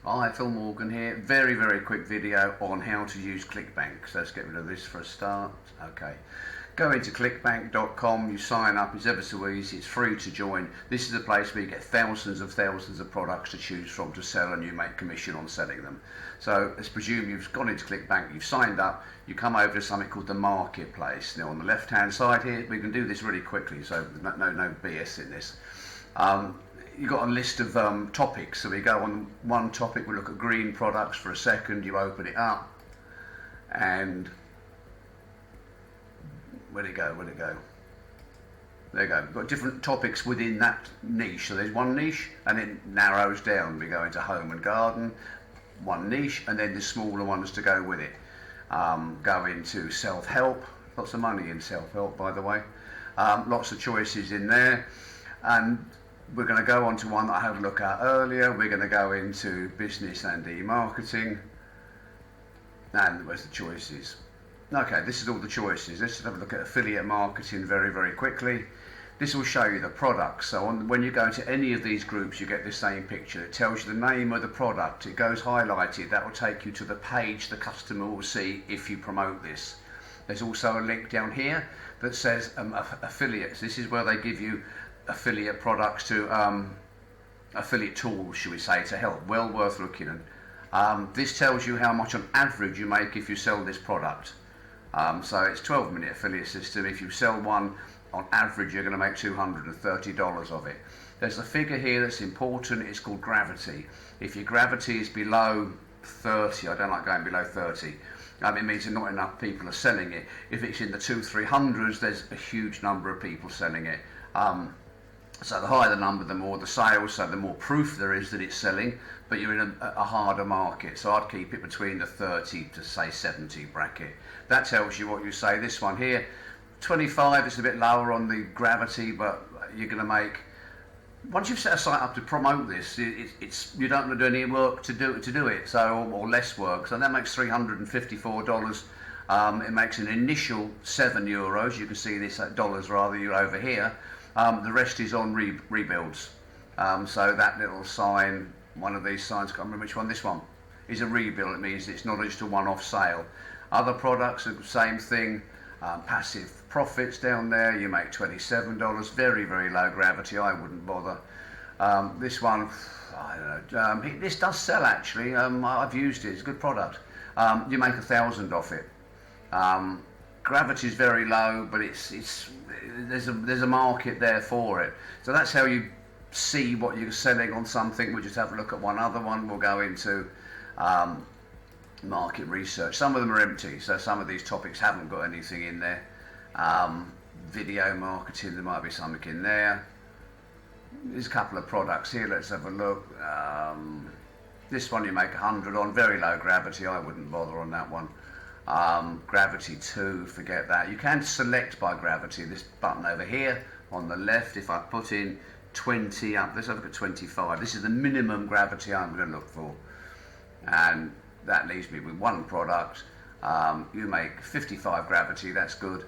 Hi, Phil Morgan here. Very, very quick video on how to use Clickbank. So let's get rid of this for a start. Okay. Go into clickbank.com, you sign up, it's ever so easy, it's free to join. This is a place where you get thousands of products to choose from to sell, and you make commission on selling them. So let's presume you've gone into Clickbank, you've signed up, you come over to something called the marketplace. Now on the left hand side here, we can do this really quickly, so no BS in this. You've got a list of topics, so we go on one topic, we look at green products for a second, you open it up, and where'd it go? There you go. We've got different topics within that niche. So there's one niche, and it narrows down. We go into home and garden, one niche, and then the smaller ones to go with it. Go into self-help. Lots of money in self-help, by the way. Lots of choices in there. And we're going to go on to one that I had a look at earlier. We're going to go into business and e-marketing. And where's the choices? Okay, this is all the choices. Let's have a look at affiliate marketing very, very quickly. This will show you the products. So when you go into any of these groups, you get the same picture. It tells you the name of the product. It goes highlighted. That will take you to the page the customer will see if you promote this. There's also a link down here that says affiliates. This is where they give you affiliate products to affiliate tools, should we say, to help. Well worth looking at. This tells you how much on average you make if you sell this product. So it's 12-minute affiliate system. If you sell one, on average you're going to make $230 of it. There's a figure here that's important. It's called gravity. If your gravity is below 30, I don't like going below 30, it means that not enough people are selling it. If it's in the 200-300s, there's a huge number of people selling it. So the higher the number, the more the sales, so the more proof there is that it's selling, but you're in a harder market. So I'd keep it between the 30 to say 70 bracket. That tells you what you say. This one here, 25, it's a bit lower on the gravity, but you're going to make, once you've set a site up to promote this, you don't have to do any work to do it, so or less work. So that makes $354. It makes an initial €7. You can see this at dollars rather. You're over here. The rest is on rebuilds. So that little sign, one of these signs, I can't remember which one, this one, is a rebuild. It means it's not just a one-off sale. Other products are the same thing. Passive profits down there, you make $27. Very, very low gravity, I wouldn't bother. This one, I don't know. This does sell actually. I've used it, it's a good product. You make 1,000 off it. Gravity is very low, but there's a market there for it. So that's how you see what you're selling on something. We'll just have a look at one other one. We'll go into market research. Some of them are empty, so some of these topics haven't got anything in there. Video marketing, there might be something in there. There's a couple of products here. Let's have a look. This one you make 100 on, very low gravity. I wouldn't bother on that one. Gravity 2, forget that. You can select by gravity. This button over here on the left, if I put in 20 up, let's have a look at 25. This is the minimum gravity I'm going to look for, and that leaves me with one product. You make 55 gravity, that's good,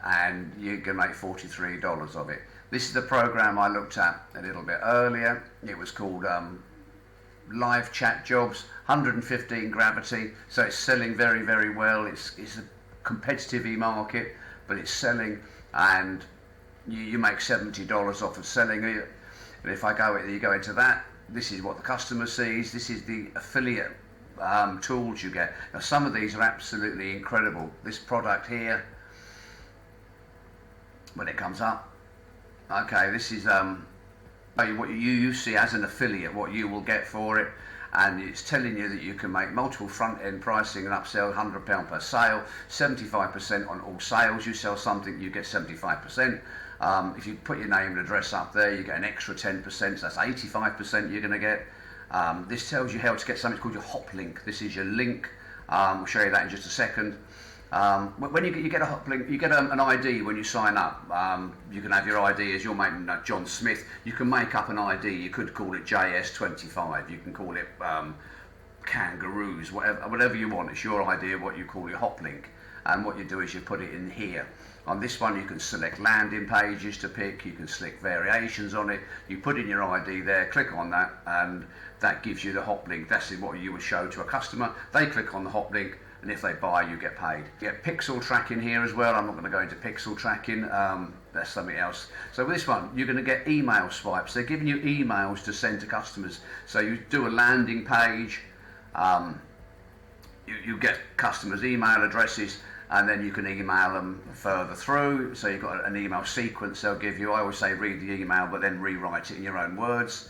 and you can make $43 of it. This is the program I looked at a little bit earlier. It was called live chat jobs, 115 gravity, so it's selling very, very well. It's a competitive e-market, but it's selling, and you make $70 off of selling it. And if you go into that, this is what the customer sees. This is the affiliate tools you get. Now some of these are absolutely incredible. This product here, when it comes up, okay, this is what you see as an affiliate, what you will get for it, and it's telling you that you can make multiple front-end pricing and upsell, £100 per sale, 75% on all sales. You sell something, you get 75%. If you put your name and address up there, you get an extra 10%, so that's 85% you're going to get. This tells you how to get something called your hop link. This is your link. We'll show you that in just a second. When you get a hop link, you get an ID when you sign up. You can have your ID as your name, John Smith. You can make up an ID. You could call it JS25. You can call it kangaroos, whatever you want. It's your idea what you call your hop link. And what you do is you put it in here. On this one you can select landing pages to pick, you can select variations on it, you put in your ID there, click on that, and that gives you the hop link. That's what you would show to a customer. They click on the hop link, and if they buy, you get paid. You get pixel tracking here as well. I'm not going to go into pixel tracking, that's something else. So with this one, you're going to get email swipes. They're giving you emails to send to customers. So you do a landing page, you get customers' email addresses, and then you can email them further through. So you've got an email sequence they'll give you. I always say read the email, but then rewrite it in your own words.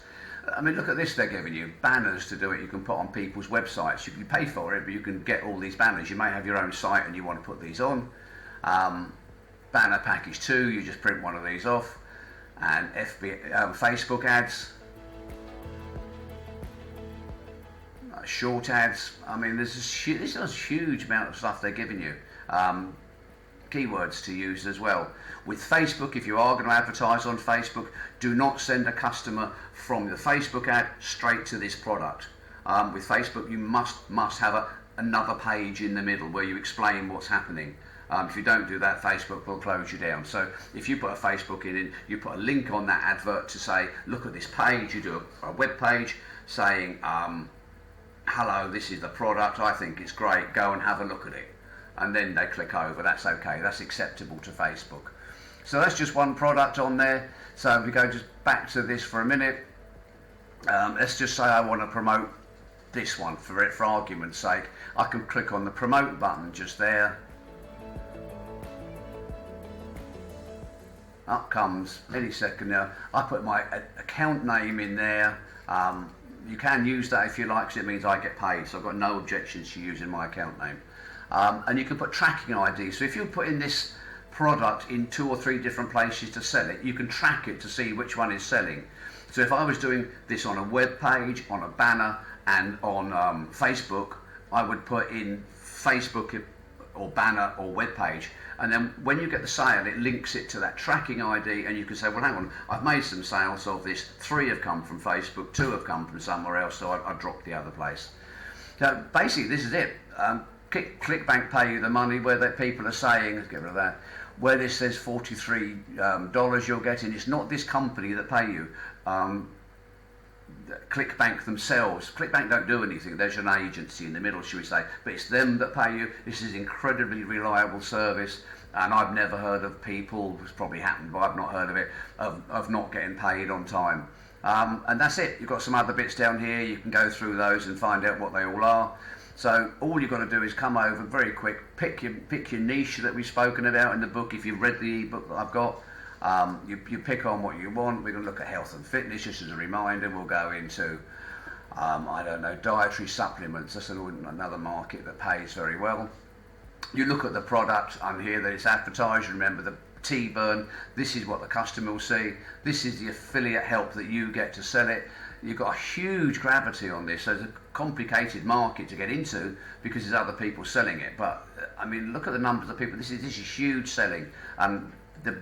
I mean, look at this, they're giving you banners to do it. You can put on people's websites. You pay for it, but you can get all these banners. You may have your own site and you want to put these on. Banner package 2, you just print one of these off. And Facebook ads. Short ads. I mean, there's a huge amount of stuff they're giving you. Keywords to use as well. With Facebook, if you are going to advertise on Facebook, do not send a customer from the Facebook ad straight to this product. With Facebook, you must have another page in the middle where you explain what's happening. If you don't do that, Facebook will close you down. So if you put a Facebook in, you put a link on that advert to say, look at this page. You do a web page saying, hello, this is the product, I think it's great, go and have a look at it. And then they click over. That's okay, that's acceptable to Facebook. So that's just one product on there. So if we go just back to this for a minute, let's just say I want to promote this one for argument's sake. I can click on the promote button just there. Up comes any second now. I put my account name in there. You can use that if you like, because it means I get paid, so I've got no objections to using my account name. And you can put tracking ID. So if you put in this product in 2 or 3 different places to sell it, you can track it to see which one is selling. So if I was doing this on a web page, on a banner, and on Facebook, I would put in Facebook or banner or web page, and then when you get the sale, it links it to that tracking ID, and you can say, well, hang on, I've made some sales of this, 3 have come from Facebook, 2 have come from somewhere else, so I dropped the other place. So basically this is it. Clickbank pay you the money where people are saying, let's get rid of that, where this says $43 you're getting, it's not this company that pay you. Clickbank themselves, Clickbank don't do anything, there's an agency in the middle, should we say, but it's them that pay you. This is incredibly reliable service, and I've never heard of people, it's probably happened but I've not heard of it, of not getting paid on time. And that's it. You've got some other bits down here, you can go through those and find out what they all are. So all you've got to do is come over very quick, pick your niche that we've spoken about in the book. If you've read the ebook that I've got, you pick on what you want. We're going to look at health and fitness just as a reminder. We'll go into, I don't know, dietary supplements. That's another market that pays very well. You look at the product on here that it's advertised. Remember the T-burn. This is what the customer will see. This is the affiliate help that you get to sell it. You've got a huge gravity on this, so it's a complicated market to get into because there's other people selling it. But I mean, look at the numbers of people. This is huge selling.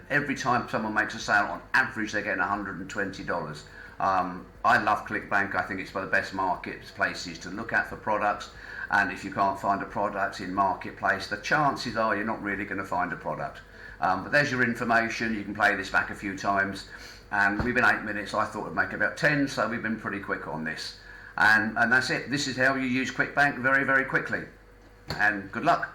Every time someone makes a sale, on average, they're getting $120. I love Clickbank. I think it's one of the best marketplaces to look at for products. And if you can't find a product in Marketplace, the chances are you're not really going to find a product. But there's your information. You can play this back a few times. And we've been 8 minutes. I thought it'd make about 10, so we've been pretty quick on this. And that's it. This is how you use Clickbank very, very quickly. And good luck.